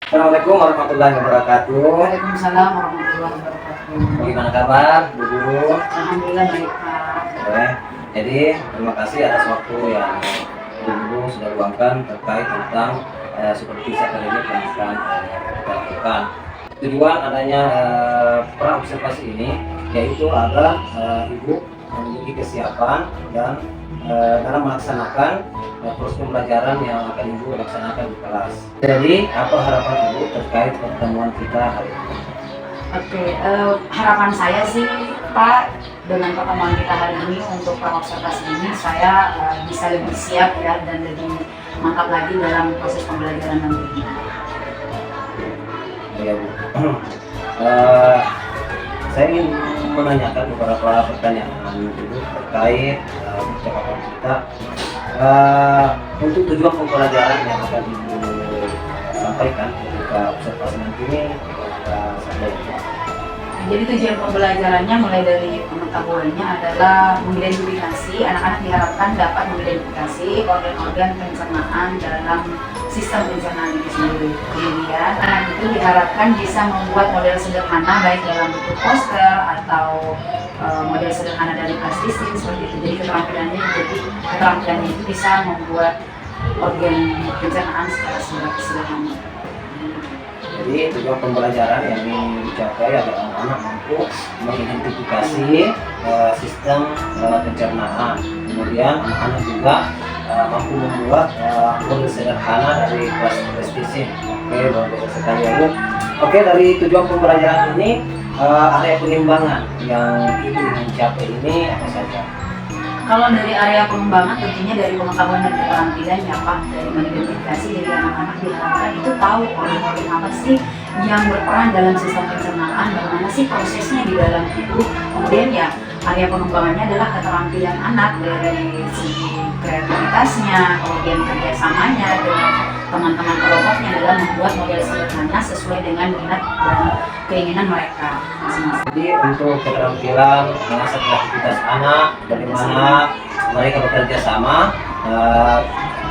Assalamualaikum warahmatullahi wabarakatuh. Waalaikumsalam warahmatullahi wabarakatuh. Bagaimana kabar, Bu Guru? Alhamdulillah baik, Pak. Boleh. Jadi terima kasih atas waktu yang Bu Guru sudah luangkan terkait tentang supervisi akademik yang akan kita lakukan. Tujuan adanya pra observasi ini yaitu agar Ibu memiliki kesiapan dan dalam melaksanakan proses pembelajaran yang akan Ibu laksanakan di kelas. Jadi apa harapan Ibu terkait pertemuan kita hari ini? Oke, harapan saya sih, Pak, dengan pertemuan kita hari ini untuk pra-observasi ini, saya bisa lebih siap ya dan lebih mantap lagi dalam proses pembelajaran nanti. Ya Bu, saya ingin menanyakan beberapa pertanyaan dulu terkait percakapan kita untuk tujuan pembelajaran yang akan Ibu sampaikan ketika observasi nanti ini kita sampaikan. Jadi tujuan pembelajarannya mulai dari pengetahuannya adalah mengidentifikasi, anak-anak diharapkan dapat mengidentifikasi organ-organ pencernaan dalam sistem pencernaan itu sendiri. Kemudian anak itu diharapkan bisa membuat model sederhana baik dalam bentuk poster atau model sederhana dari plastisin seperti itu. Jadi keterampilannya itu bisa membuat organ pencernaan secara sederhana. Jadi tujuan pembelajaran yang ingin dicapai adalah anak-anak mampu mengidentifikasi sistem pencernaan. Kemudian anak-anak juga mampu membuat model sederhana dari plastisin. Oke, bagus sekali ya Bu. Oke, dari tujuan pembelajaran ini area pengembangan yang Ibu ingin capai ini apa saja? Kalau dari area pengembangan tentunya dari pengetahuan dan keterampilan ya Pak, dari mengidentifikasi, jadi anak-anak diharapkan itu tahu organ-organ apa sih yang berperan dalam sistem pencernaan, bagaimana sih prosesnya di dalam tubuh. Kemudian ya area pengembangannya adalah keterampilan anak dari segi kreativitasnya, kemudian kerjasamanya dengan teman-teman kelompoknya dalam membuat model sederhana sesuai dengan minat dan keinginan mereka masing-masing. Jadi untuk keterampilan mengasah kreativitas anak, bagaimana mereka bekerja sama.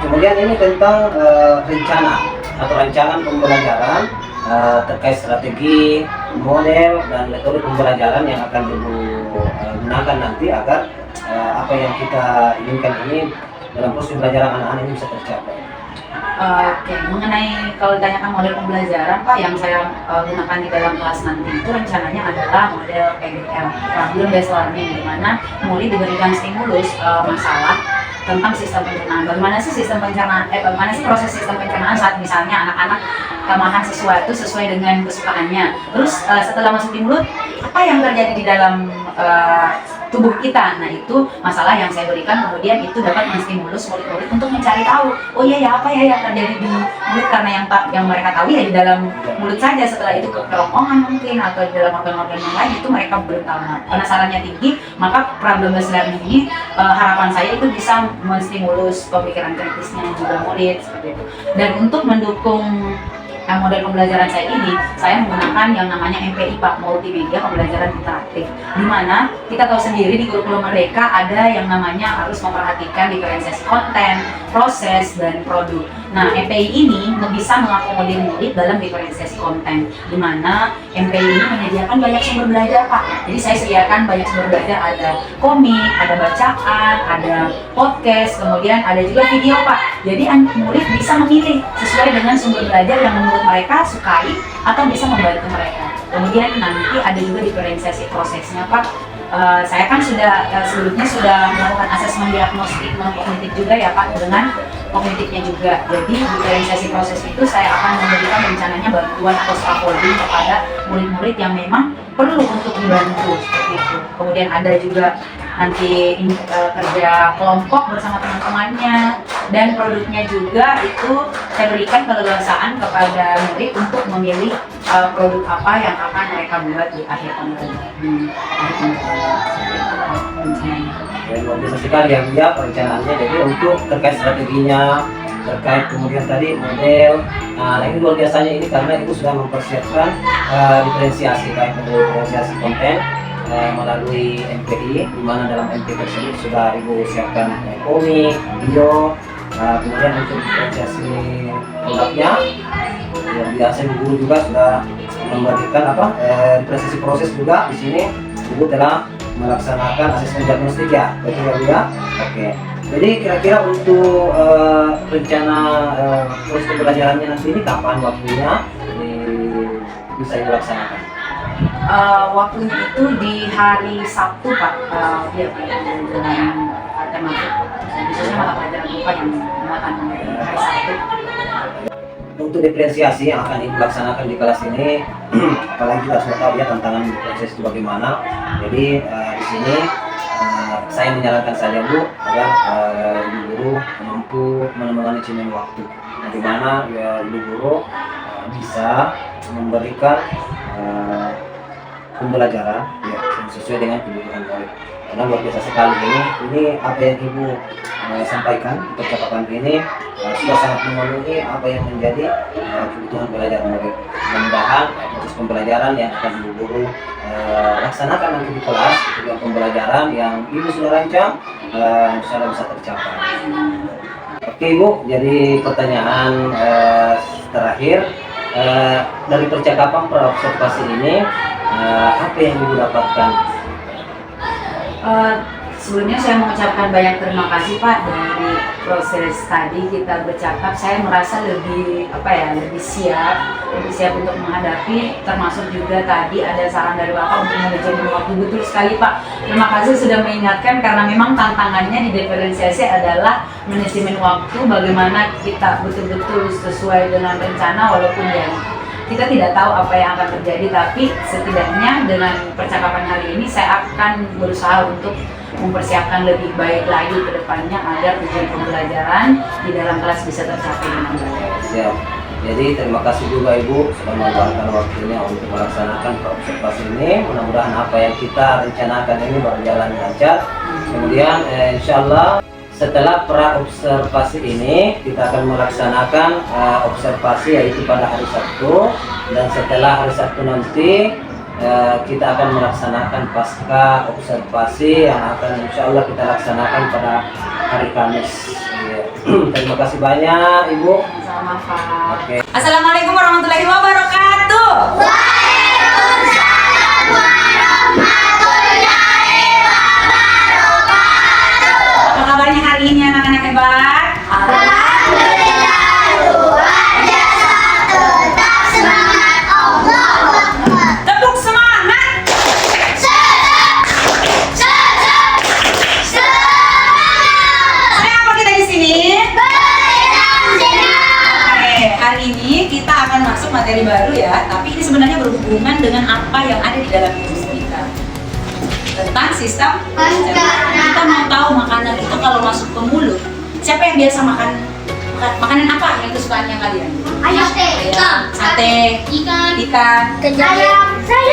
Kemudian ini tentang rencana atau rancangan pembelajaran terkait strategi, model dan metode pembelajaran yang akan Ibu gunakan nanti agar apa yang kita inginkan ini dalam proses pembelajaran anak-anak ini bisa tercapai. Oke, mengenai kalau ditanyakan model pembelajaran Pak yang saya gunakan di dalam kelas nanti itu rencananya adalah model PBL, Problem Based Learning, di mana murid diberikan stimulus masalah tentang sistem pencernaan. Bagaimana sih sistem pencernaan? Bagaimana sih proses sistem pencernaan saat misalnya anak-anak makan sesuatu sesuai dengan kesukaannya. Terus setelah masuk di mulut, apa yang terjadi di dalam tubuh kita? Nah itu masalah yang saya berikan, kemudian itu dapat menstimulus murid-murid untuk mencari tahu, oh iya ya apa ya yang terjadi di mulut, karena yang mereka tahu ya di dalam mulut saja. Setelah itu ke kerongkongan mungkin atau di dalam organ-organ yang lain itu mereka belum tahu. Nah, penasarannya tinggi, maka problem based learning ini harapan saya itu bisa menstimulus pemikiran kritisnya juga murid seperti itu. Dan untuk mendukung model pembelajaran saya ini, saya menggunakan yang namanya MPI Pak, Multimedia Pembelajaran Interaktif, di mana kita tahu sendiri di kurikulum Merdeka ada yang namanya harus memperhatikan diferensiasi konten, proses, dan produk. Nah, MPI ini bisa mengakomodir murid dalam diferensiasi konten, di mana MPI ini menyediakan banyak sumber belajar Pak. Jadi saya sediakan banyak sumber belajar, ada komik, ada bacaan, ada podcast, kemudian ada juga video Pak. Jadi murid bisa memilih sesuai dengan sumber belajar yang menurut mereka sukai atau bisa membantu mereka. Kemudian nanti ada juga diferensiasi prosesnya Pak. Saya kan sebelumnya sudah melakukan asesmen diagnostik kognitif juga ya Pak, dengan kognitifnya juga. Jadi diferensiasi proses itu saya akan memberikan rencananya bantuan atau scaffolding kepada murid-murid yang memang perlu untuk dibantu seperti itu. Kemudian ada juga nanti kerja kelompok bersama teman-temannya, dan produknya juga itu saya berikan keleluasaan kepada murid untuk memilih produk apa yang akan mereka buat di akhir pembelajaran. Luar biasa sekali ya Bu ya perencanaannya. Jadi untuk terkait strateginya, terkait kemudian tadi model, nah ini luar biasanya ini karena Ibu sudah mempersiapkan diferensiasi, baik diferensiasi konten melalui MPI, di mana dalam MPI tersebut sudah Ibu siapkan komik, video, kemudian untuk diferensiasi produknya luar biasa. Ibu guru juga sudah memberikan presisi proses juga di sini. Ibu telah melaksanakan asesmen diagnostik ya, betul ya Bu ya? Oke. Jadi kira-kira untuk rencana proses pembelajarannya nanti ini kapan waktunya bisa dilaksanakan? Waktunya itu di hari Sabtu Pak, dia dengan matematik, biasanya mata pelajaran IPA yang menggunakan hari Sabtu. Untuk diferensiasi yang akan dilaksanakan di kelas ini, apalagi kita sudah tahu ya tantangan proses itu bagaimana. Jadi di sini saya menyarankan saja Bu agar ibu guru mampu menemani waktu, di mana ibu guru bisa memberikan pembelajaran ya, sesuai dengan kebutuhan murid. Karena luar biasa sekali ini apa yang ibu sampaikan di percakapan ini sudah sangat memenuhi apa yang menjadi kebutuhan belajar murid. Mudah-mudahan proses pembelajaran yang akan ibu guru laksanakan nanti di kelas, dengan pembelajaran yang ibu sudah rancang, insya Allah bisa tercapai. Oke Ibu, jadi pertanyaan terakhir, dari percakapan observasi ini apa yang ibu dapatkan? Sebelumnya saya mengucapkan banyak terima kasih Pak. Dari proses tadi kita bercakap, saya merasa lebih siap untuk menghadapi, termasuk juga tadi ada saran dari Bapak untuk manajemen waktu. Betul sekali Pak, terima kasih sudah mengingatkan, karena memang tantangannya di diferensiasi adalah manajemen waktu, bagaimana kita betul-betul sesuai dengan rencana, walaupun ya kita tidak tahu apa yang akan terjadi, tapi setidaknya dengan percakapan hari ini saya akan berusaha untuk mempersiapkan lebih baik lagi ke depannya agar tujuan pembelajaran di dalam kelas bisa tercapai dengan baik. Siap. Jadi terima kasih juga Ibu sudah meluangkan waktunya untuk melaksanakan observasi ini. Mudah-mudahan apa yang kita rencanakan ini berjalan lancar. Kemudian insya Allah setelah pra-observasi ini kita akan melaksanakan observasi yaitu pada hari Sabtu, dan setelah hari Sabtu nanti kita akan melaksanakan pasca observasi yang akan insya Allah kita laksanakan pada hari Kamis. Terima kasih banyak Ibu. Sama Pak. Oke. Assalamualaikum warahmatullahi wabarakatuh. Waalaikumsalam warahmatullahi wabarakatuh. Apa kabarnya hari ini anak-anak hebat? Alhamdulillah, luar biasa, tetap semangat, Allahu Akbar. Tepuk semangat. Semangat. Kenapa kita di sini? Berencana. Oke, hari ini kita akan masuk materi baru ya, tapi ini sebenarnya berhubungan dengan apa yang ada di dalam virus kita. Tentang sistem Makanan. kita mau tahu makanan itu kalau masuk ke mulut, siapa yang biasa makan makanan apa yang kesukaannya kalian? Ayam, Sate, ikan, ikan.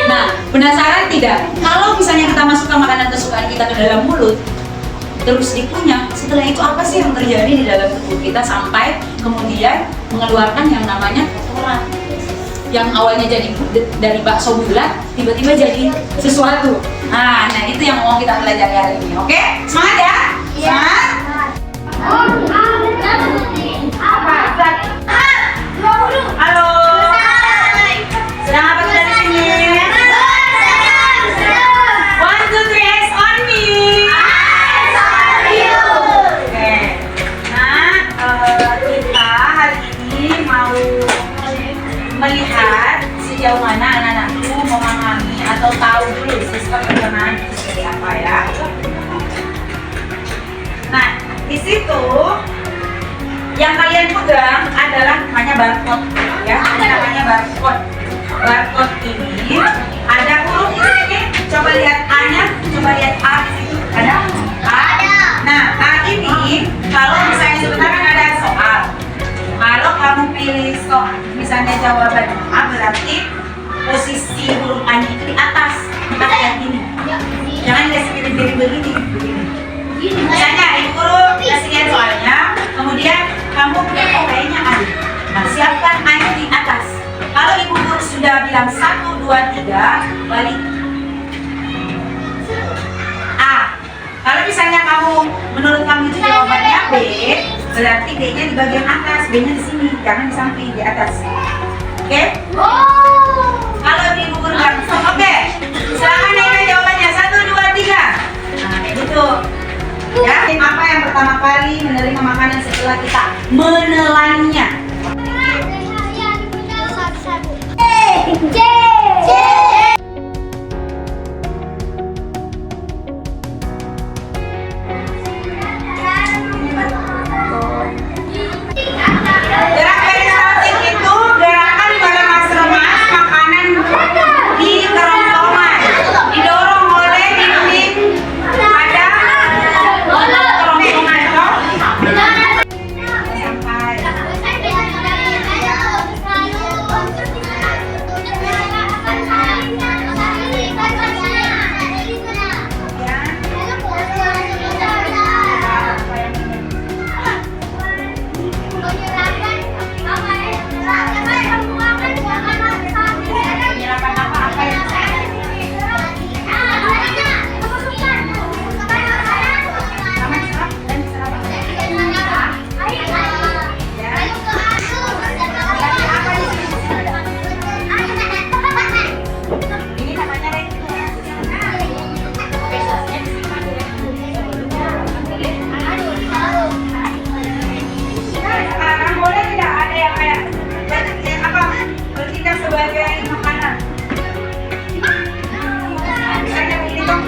Nah, penasaran tidak? Kalau misalnya kita masukkan makanan kesukaan kita ke dalam mulut, terus dikunyah, setelah itu apa sih yang terjadi di dalam tubuh kita sampai kemudian mengeluarkan yang namanya kotoran? Yang awalnya jadi dari bakso bulat, tiba-tiba jadi sesuatu. Nah itu yang mau kita pelajari hari ini. Oke? Semangat ya? Semangat? Halo. Sedang apa kita di sini? 1, 2, 3, eyes on me. Oke. Nah, kita hari ini mau melihat sejauh mana anak-anakku memahami atau tahu dulu sistem pencernaan itu seperti apa ya. Nah, di situ yang kalian pegang adalah namanya barcode ya. Ini namanya barcode. Barcode ini ada huruf di sini. Coba lihat A-nya, coba lihat A di situ. Ada? A. Nah, A ini kalau misalnya sebentar kan ada soal. Kalau kamu pilih misalnya jawaban A, berarti posisi huruf A-nya itu di atas. Kita kayak gini. Jangan kasih piring-piring begini. Misalnya ibu guru kasih soalnya, kemudian kamu bilang oh kayaknya A. Nah, siapkan A-nya di atas. Kalau ibu guru sudah bilang 1, 2, 3, balik A. Kalau misalnya menurut kamu itu jawabannya B, berarti D-nya di bagian atas, B-nya di sini, jangan di samping, di atas. Oke? Kalau digugurkan. Oke. Silakan Eka jawabannya. 1, 2, 3. Nah, kayak gitu. Ya, apa yang pertama kali menerima makanan setelah kita menelannya? Gerak peristaltik itu gerakan melemas-lemas makanan di kerongkongan, didorong oleh dinding pada kerongkongan itu sampai penyerapan apa yang sama serap dan serap. Ini namanya sekarang boleh tidak ada yang kayak apa bertindak sebagai makanan? Misalnya begini dong.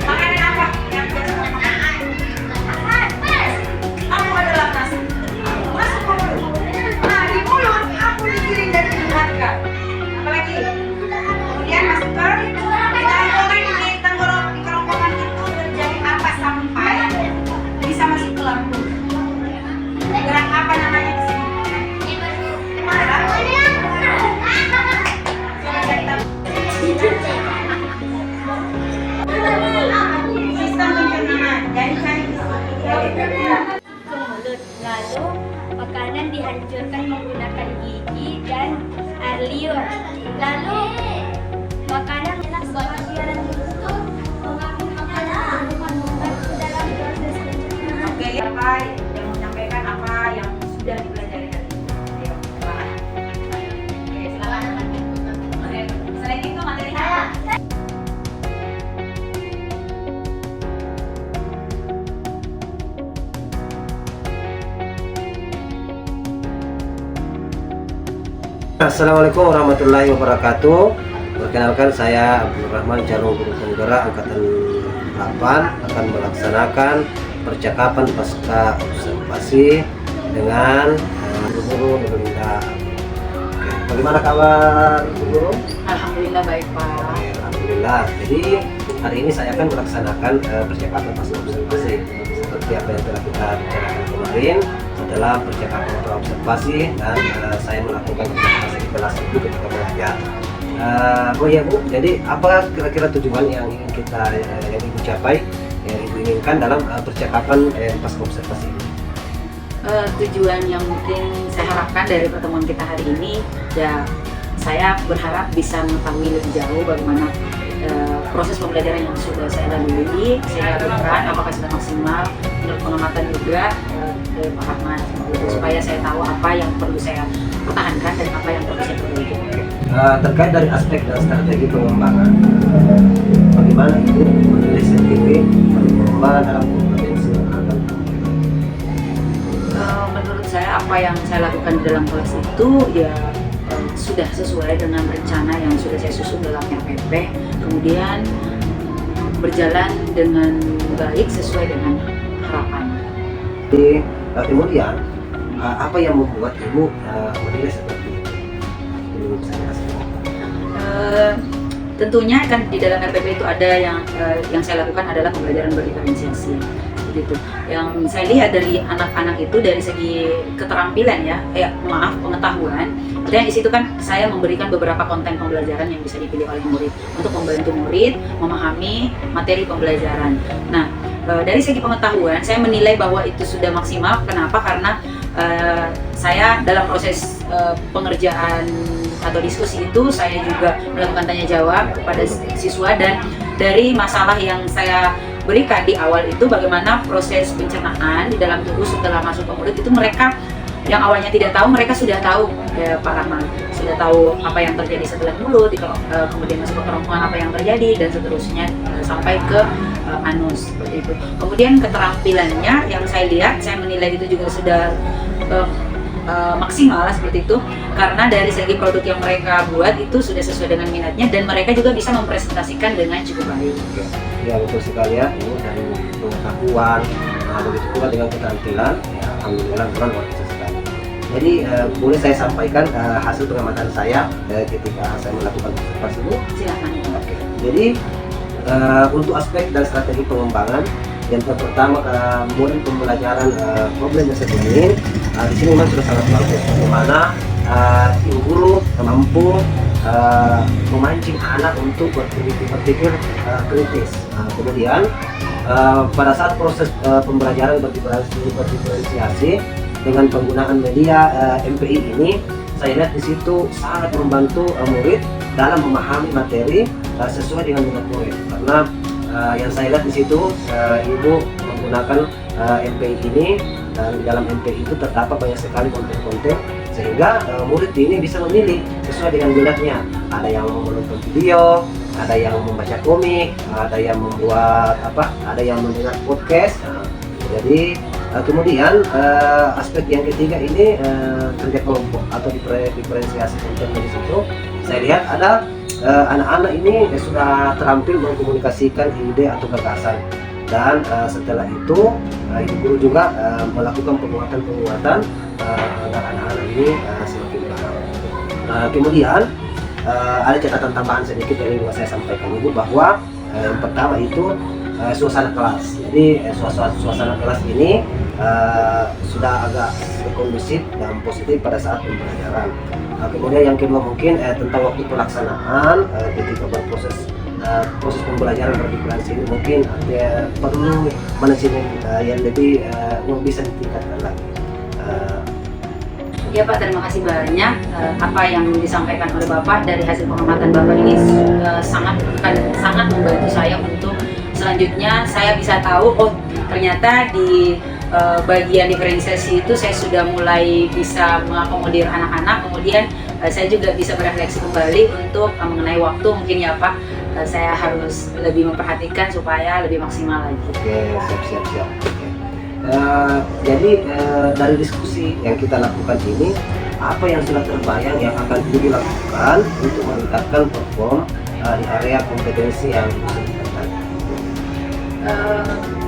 Makanan apa yang biasa kamu makan? Aku adalah nasi. Masuk ke mulut. Nah, di mulut aku digiring dan dimakan. Apalagi? Kemudian masuk ke tenggorokan, di kerongkongan itu terjadi apa sampai bisa masuk ke lambung? Gerak apa namanya di sini? Sistem pencernaan. Jadi cari di sini. ke mulut. Lalu makanan dihancurkan menggunakan gigi dan air liur. Lalu makanan bersiaran itu mengambil makanan ke dalam proses pencernaan. Oke, apa yang mau menyampaikan apa yang sudah dipelajari hari ini? Ayo, silakan. Oke, silakan. Oke, selain itu materinya apa? Assalamualaikum warahmatullahi wabarakatuh. Perkenalkan saya Abdul Rahman, calon guru penggerak angkatan 8 akan melaksanakan percakapan pasca observasi dengan guru Nurlinda. Oke, bagaimana kabar guru? Alhamdulillah baik Pak. Oke, alhamdulillah. Jadi hari ini saya akan melaksanakan percakapan pasca observasi seperti apa yang telah kita bicarakan kemarin. Adalah percakapan observasi dan saya melakukan observasi di kelas itu ketika belajar. Oh ya Bu, jadi apa kira-kira tujuan yang ingin kita yang Ibu capai, yang Ibu inginkan dalam percakapan pasca observasi ini? Tujuan yang mungkin saya harapkan dari pertemuan kita hari ini, ya saya berharap bisa mengetahui lebih jauh bagaimana proses pembelajaran yang sudah saya lalui, saya lakukan apakah sudah maksimal, menurut pengamatan juga dari Pak Rahman, supaya saya tahu apa yang perlu saya pertahankan dan apa yang perlu saya perbaiki. Terkait dari aspek dan strategi pengembangan, bagaimana Ibu menulis STP pengembangan dalam kompetensi yang akan menurut saya apa yang saya lakukan di dalam kelas itu ya sudah sesuai dengan rencana yang sudah saya susun dalam RPP, kemudian berjalan dengan baik sesuai dengan harapan. Jadi kemudian apa yang membuat Ibu menilai seperti itu? Ibu bisa kasih. Tentunya kan di dalam RPP itu ada yang saya lakukan adalah pembelajaran berdiferensiasi gitu. Yang saya lihat dari anak-anak itu dari segi keterampilan pengetahuan. Artinya di situ kan saya memberikan beberapa konten pembelajaran yang bisa dipilih oleh murid untuk membantu murid memahami materi pembelajaran. Nah, dari segi pengetahuan saya menilai bahwa itu sudah maksimal. Kenapa? Karena saya dalam proses pengerjaan atau diskusi itu saya juga melakukan tanya jawab kepada siswa, dan dari masalah yang saya berikan di awal itu bagaimana proses pencernaan di dalam tubuh setelah masuk ke mulut itu mereka yang awalnya tidak tahu, mereka sudah tahu ya Pak Rahman, sudah tahu apa yang terjadi setelah mulut, kemudian masuk ke kerongkongan apa yang terjadi dan seterusnya sampai ke anus seperti itu. Kemudian keterampilannya yang saya lihat, saya menilai itu juga sudah maksimal seperti itu, karena dari segi produk yang mereka buat itu sudah sesuai dengan minatnya dan mereka juga bisa mempresentasikan dengan cukup baik. Ya betul sekali ya, ini dari pengetahuan, begitu pula dengan keterampilan, ya, alhamdulillah luar biasa sekali. Jadi boleh saya sampaikan hasil pengamatan saya ketika saya melakukan observasi ini. Silakan. Oke. Jadi untuk aspek dan strategi pengembangan, yang pertama model pembelajaran problem assessment di sini memang sudah sangat bagus. Bagaimana ibu guru mampu memancing anak untuk berpikir kritis. Kemudian pada saat proses pembelajaran berdiferensiasi dengan penggunaan media MPI ini, saya lihat di situ sangat membantu murid dalam memahami materi sesuai dengan minat murid. Karena yang saya lihat di situ ibu menggunakan MPI ini, dan di dalam MPI itu terdapat banyak sekali konten-konten sehingga murid ini bisa memilih sesuai dengan minatnya. Ada yang menonton video, ada yang membaca komik, ada yang membuat ada yang mendengar podcast. Jadi kemudian aspek yang ketiga ini kerja kelompok atau diferensiasi konten di situ. Saya lihat ada anak-anak ini sudah terampil mengkomunikasikan ide atau gagasan, dan setelah itu ibu guru juga melakukan penguatan agar anak-anak ini semakin paham. Kemudian ada catatan tambahan sedikit yang ingin saya sampaikan ibu, bahwa yang pertama itu suasana kelas. Jadi suasana kelas ini sudah agak kondusif dan positif pada saat pembelajaran. Kemudian yang kedua mungkin tentang waktu pelaksanaan ketika proses pembelajaran berdiferensiasi ini mungkin ada perlu manajemen yang lebih bisa ditingkatkan lagi. Ya Pak, terima kasih banyak. Apa yang disampaikan oleh Bapak dari hasil pengamatan Bapak ini sangat membantu saya untuk selanjutnya saya bisa tahu, oh ternyata di bagian diferensiasi itu saya sudah mulai bisa mengakomodir anak-anak. Kemudian saya juga bisa berefleksi kembali untuk mengenai waktu, mungkin ya Pak, saya harus lebih memperhatikan supaya lebih maksimal lagi. Oke, siap. Jadi dari diskusi yang kita lakukan ini, apa yang sudah terbayang yang akan dilakukan untuk meningkatkan perform di area kompetensi yang dilakukan?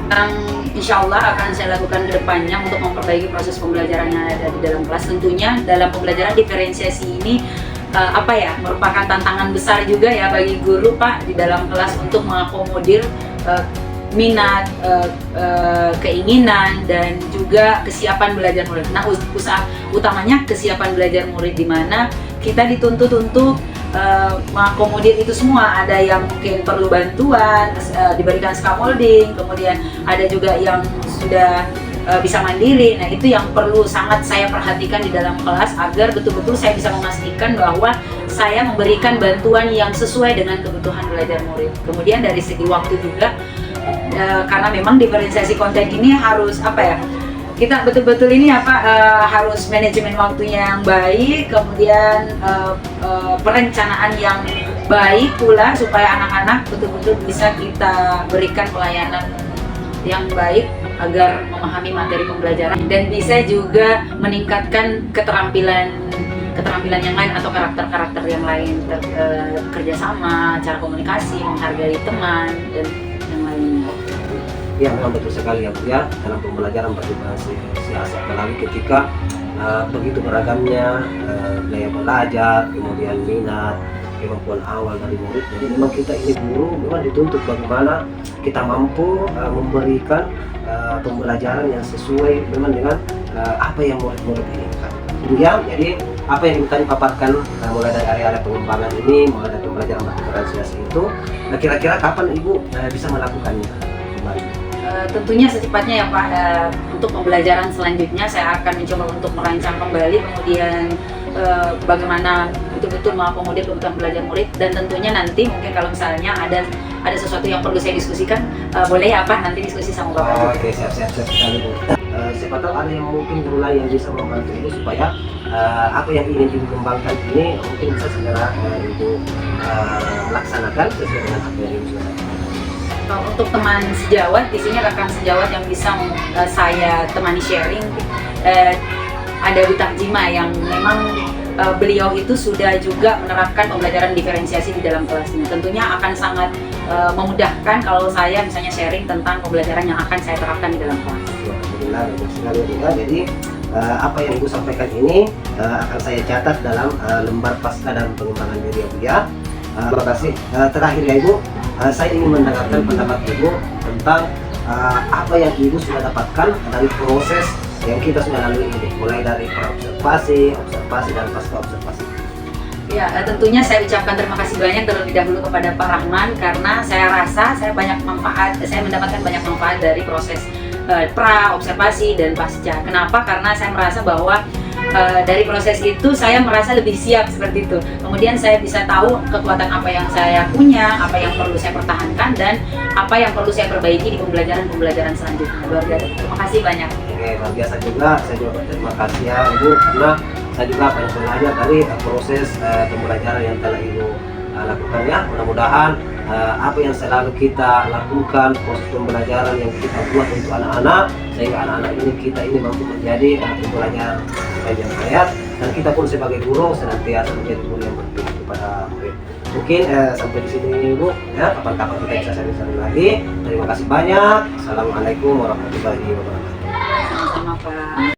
Yang insya Allah akan saya lakukan ke depannya untuk memperbaiki proses pembelajaran yang ada di dalam kelas. Tentunya dalam pembelajaran diferensiasi ini merupakan tantangan besar juga ya bagi guru Pak di dalam kelas untuk mengakomodir minat, keinginan dan juga kesiapan belajar murid. Nah, usaha utamanya kesiapan belajar murid, di mana kita dituntut untuk mengakomodir itu semua. Ada yang mungkin perlu bantuan, diberikan scaffolding, kemudian ada juga yang sudah bisa mandiri. Nah, itu yang perlu sangat saya perhatikan di dalam kelas agar betul-betul saya bisa memastikan bahwa saya memberikan bantuan yang sesuai dengan kebutuhan belajar murid. Kemudian dari segi waktu juga, karena memang diferensiasi konten ini harus kita betul-betul ini harus manajemen waktunya yang baik, kemudian perencanaan yang baik pula supaya anak-anak betul-betul bisa kita berikan pelayanan yang baik agar memahami materi pembelajaran dan bisa juga meningkatkan keterampilan yang lain atau karakter-karakter yang lain, kerjasama, cara komunikasi, menghargai teman dan yang lainnya. Ya, memang betul sekali ya Bu ya, dalam pembelajaran berdiferensiasi apalagi ketika begitu beragamnya gaya belajar, kemudian minat, kemampuan awal dari murid. Jadi memang kita ini guru memang dituntut bagaimana kita mampu memberikan pembelajaran yang sesuai memang dengan apa yang murid-murid inginkan. Ya, jadi apa yang kita paparkan mulai dari area-area pengembangan ini, mulai dari pembelajaran berdiferensiasi itu, kira-kira kapan Ibu bisa melakukannya kembali? Tentunya secepatnya ya Pak. Untuk pembelajaran selanjutnya saya akan mencoba untuk merancang kembali, kemudian bagaimana betul-betul mengakomodir kebutuhan belajar murid, dan tentunya nanti mungkin kalau misalnya ada ada sesuatu yang perlu saya diskusikan, boleh ya Pak nanti diskusi sama Bapak. Oke, siap sekali Bu. Siapa tahu ada yang mungkin guru lain yang bisa membantu Ibu supaya apa yang ingin Ibu kembangkan ini mungkin bisa segera Ibu laksanakan sesuai dengan apa yang Ibu sudah. Untuk teman sejawat, di sini rekan sejawat yang bisa saya temani sharing, ada Bu Tarjima yang memang beliau itu sudah juga menerapkan pembelajaran diferensiasi di dalam kelasnya. Tentunya akan sangat memudahkan kalau saya misalnya sharing tentang pembelajaran yang akan saya terapkan di dalam kelas. Alhamdulillah, bagus sekali juga. Jadi apa yang Ibu sampaikan ini akan saya catat dalam lembar pasca dan pengembangan diri ya Bu ya. Terima kasih. Terakhir ya Ibu, saya ingin mendengarkan pendapat Ibu tentang apa yang Ibu sudah dapatkan dari proses yang kita sudah lalui ini, mulai dari observasi dan pasca observasi. Ya, tentunya saya ucapkan terima kasih banyak terlebih dahulu kepada Pak Rahman karena saya rasa saya mendapatkan banyak manfaat dari proses pra, observasi dan pasca. Kenapa? Karena saya merasa bahwa dari proses itu saya merasa lebih siap seperti itu. Kemudian saya bisa tahu kekuatan apa yang saya punya, apa yang perlu saya pertahankan dan apa yang perlu saya perbaiki di pembelajaran selanjutnya. Luar biasa. Terima kasih banyak. Oke, luar biasa juga. Saya juga berterima kasih ya Ibu karena saya juga banyak belajar dari proses pembelajaran yang telah Ibu lakukan ya. Mudah-mudahan apa yang selalu kita lakukan, proses pembelajaran yang kita buat untuk anak-anak, sehingga anak-anak ini mampu menjadi pembelajar sepanjang hayat, dan kita pun sebagai guru senantiasa menjadi guru yang berpikir kepada murid. Mungkin sampai di sini Bu ya, kapan-kapan kita bisa sharing lagi. Terima kasih banyak. Assalamualaikum warahmatullahi wabarakatuh. Sama-sama Pak.